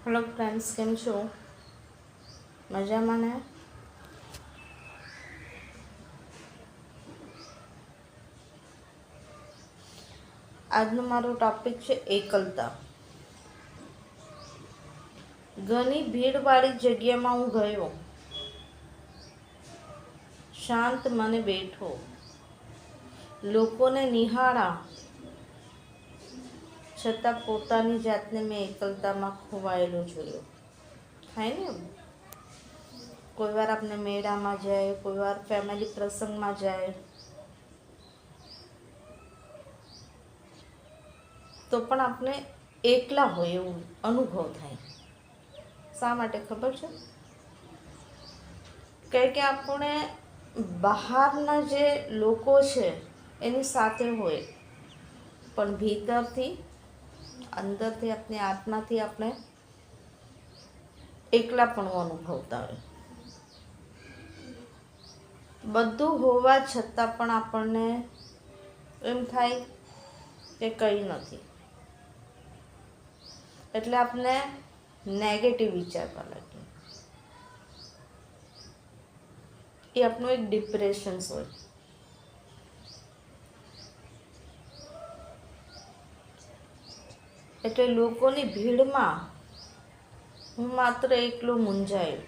Hello friends, કેમ છો? મજામાં ને? આજનો મારો ટોપિક છે એકલતા. ઘણી ભીડવાળી જગ્યામાં હું ગયો, શાંત મને બેઠો, લોકોને નિહાળા, છતાં પોતાની જાતને મેં એકલતામાં ખોવાયેલો જોયો. થાય ને એવું? કોઈ વાર આપણે મેળામાં જાય, કોઈ વાર ફેમિલી પ્રસંગમાં જાય, તો પણ આપણે એકલા હોય એવું અનુભવ થાય. શા માટે ખબર છે? કારણ કે આપણે બહારના જે લોકો છે એની સાથે હોય, પણ ભીતરથી, અંદરથી, આપણી આત્માથી આપણે એકલા પણ અનુભવતા હોય. બધું હોવા છતાં પણ આપણને એમ થાય કે કંઈ નથી, એટલે આપણે નેગેટિવ વિચારવા લાગીએ. એ આપણું એક ડિપ્રેશન હોય. એટલે લોકોની ભીડમાં હું માત્ર એકલો મૂંઝાયો.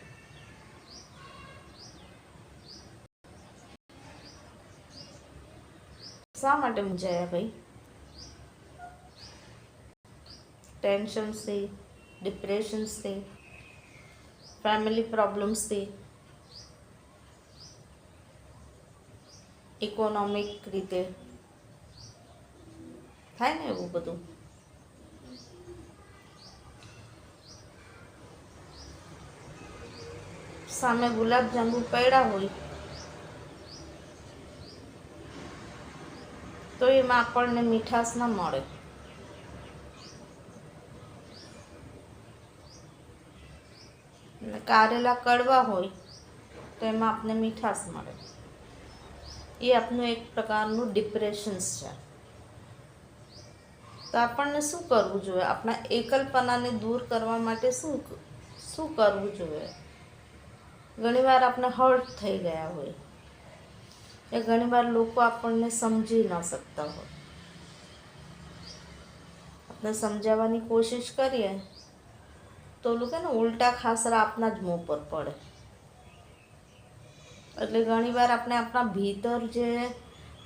શા માટે મૂંઝાયા ભાઈ? ટેન્શન્સથી, ડિપ્રેશન્સથી, ફેમિલી પ્રોબ્લેમ્સથી, ઇકોનોમિક રીતે થાય ને એવું બધું. સામે ગુલાબજાંબુ પડ્યા હોય તો એમાં આપણને મીઠાશ ના મળે. કારેલા કડવા હોય તો એમાં આપણને મીઠાશ મળે. એ આપનું એક પ્રકારનું ડિપ્રેશન્સ છે. તો આપણને શું કરવું જોઈએ? આપણા એકલપણાને દૂર કરવા માટે શું કરવું જોઈએ? ઘણીવાર આપણે હર્ટ થઈ ગયા હોય, એ ઘણીવાર લોકો આપણને સમજી ન શકતા હોય. આપણે સમજાવવાની કોશિશ કરીએ તો લોકો ને ઉલટા ખાસરા આપના જ મોં પર પડે. એટલે ઘણીવાર આપણે આપણા ભીતર જે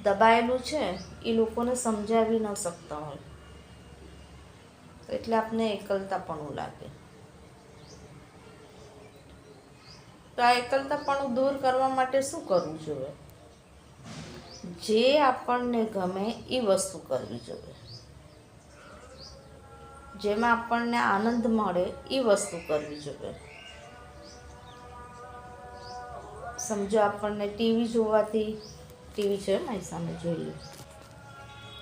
દબાયેલું છે એ લોકોને સમજાવી ન શકતા હોય, એટલે આપને એકલતા પણ લાગે. તો આ એકલતા પણ દૂર કરવા માટે શું કરવું જોઈએ? જે આપણને ગમે એ વસ્તુ કરવી જોઈએ. જેમાં આપણને આનંદ મળે એ વસ્તુ કરવી જોઈએ. સમજો આપણને ટીવી જોવાથી, ટીવી છે મારી સામે જોઈ લો,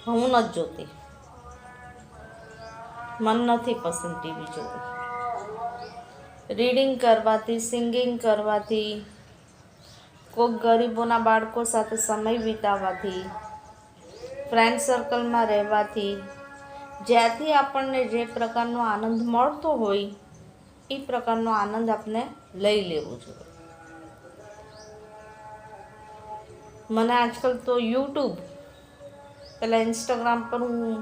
હું નથી જોતી, મન નથી પસંદ ટીવી જોવું. રીડિંગ કરવાથી, સિંગિંગ કરવાથી, કોઈક ગરીબોના બાળકો સાથે સમય વિતાવવાથી, ફ્રેન્ડ સર્કલમાં રહેવાથી, જ્યાંથી આપણને જે પ્રકારનો આનંદ મળતો હોય એ પ્રકારનો આનંદ આપણે લઈ લેવો જોઈએ. મને આજકાલ તો યુટ્યુબ, પહેલાં ઇન્સ્ટાગ્રામ પર હું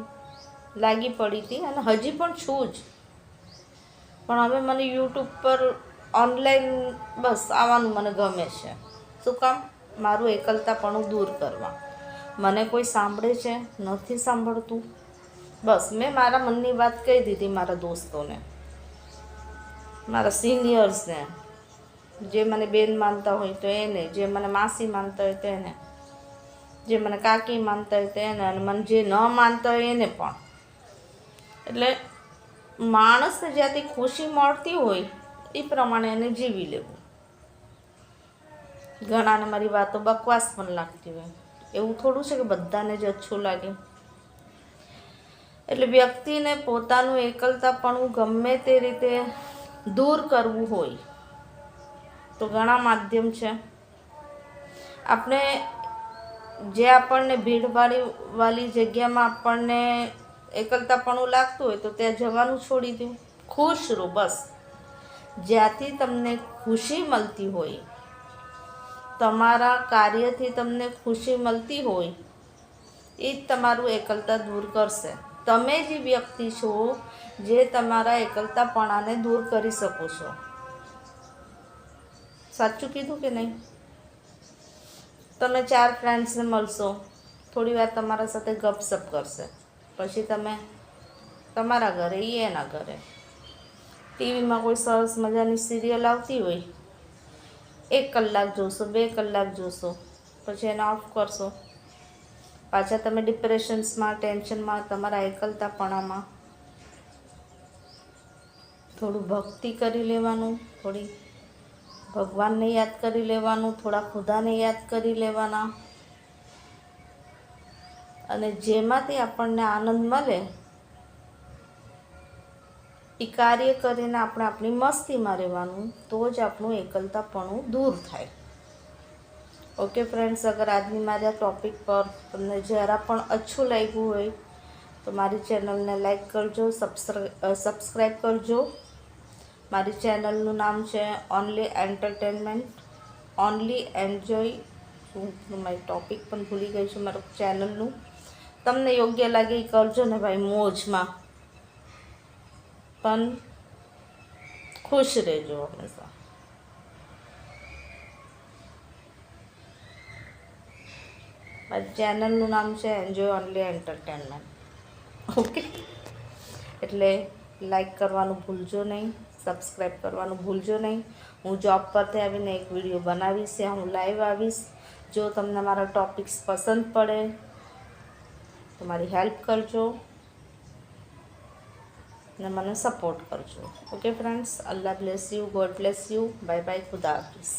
લાગી પડી હતી અને હજી પણ છું જ, પણ હવે મને યુટ્યુબ પર ઓનલાઈન બસ આવવાનું મને ગમે છે. શું કામ? મારું એકલતાપણું દૂર કરવા. મને કોઈ સાંભળે છે, નથી સાંભળતું, બસ મેં મારા મનની વાત કહી દીધી મારા દોસ્તોને, મારા સિનિયર્સને, જે મને બેન માનતા હોય તો એને, જે મને માસી માનતા હોય તો એને, જે મને કાકી માનતા હોય તો એને, અને મને જે ન માનતા હોય એને પણ. એટલે માણસને જ્યાંથી ખુશી મળતી હોય એ પ્રમાણે એને જીવી લેવું. ઘણાને મારી વાતો બકવાસ પણ લાગતી હોય, એવું થોડું છે કે બધાને જ અચ્છું લાગે. એટલે વ્યક્તિને પોતાનું એકલતાપણું ગમે તે રીતે દૂર કરવું હોય તો ઘણા માધ્યમ છે. આપણે જે આપણને ભીડવાળી જગ્યામાં આપણને એકલતાપણું લાગતું હોય તો ત્યાં જવાનું છોડી દઉં. ખુશ રહો. બસ જ્યાંથી તમને ખુશી મળતી હોય, તમારા કાર્યથી તમને ખુશી મળતી હોય, એ જ તમારું એકલતા દૂર કરશે. તમે જ વ્યક્તિ છો જે તમારા એકલતાપણાને દૂર કરી શકો છો. સાચું કીધું કે નહીં? તમે 4 ફ્રેન્ડ્સને મળશો, થોડી વાર તમારા સાથે ગપસપ કરશે, પછી તમે તમારા ઘરે, એના ઘરે. ટીવીમાં કોઈ સરસ મજાની સિરિયલ આવતી હોય, 1 કલાક જોશો, 2 કલાક જોશો, પછી એને ઓફ કરશો. પાછા તમે ડિપ્રેશન્સમાં, ટેન્શનમાં, તમારા એકલતાપણામાં. થોડું ભક્તિ કરી લેવાનું, થોડી ભગવાનને યાદ કરી લેવાનું, થોડા ખુદાને યાદ કરી લેવાના, અને જેમાંથી આપણને આનંદ મળે એ કાર્ય કરીને આપણે આપણી મસ્તીમાં રહેવાનું, તો જ આપણું એકલતાપણું દૂર થાય. ઓકે ફ્રેન્ડ્સ, અગર આજની મારા ટૉપિક પર તમને જરા પણ અચ્છું લાગ્યું હોય તો મારી ચેનલને લાઈક કરજો, સબસ્ક્રાઈબ કરજો. મારી ચેનલનું નામ છે ઓનલી એન્ટરટેનમેન્ટ, ઓનલી એન્જોય. હું મારી ટૉપિક પણ ભૂલી ગઈ છું મારું ચેનલનું. તમને યોગ્ય લાગે એ કરજો ને ભાઈ, મોજમાં. પણ ખુશ રહેજો હંમેશા. મારી ચેનલનું નામ છે એન્જોય ઓનલી એન્ટરટેનમેન્ટ. ઓકે, એટલે લાઈક કરવાનું ભૂલજો નહીં, સબસ્ક્રાઈબ કરવાનું ભૂલજો નહીં. હું જોબ પરથી આવીને એક વિડીયો બનાવીશ, યા હું લાઈવ આવીશ. જો તમને મારા ટૉપિક્સ પસંદ પડે તો મારી હેલ્પ કરજો અને મને સપોર્ટ કરજો. Okay friends, Allah bless you, God bless you. Bye bye, ખુદા હાફિઝ.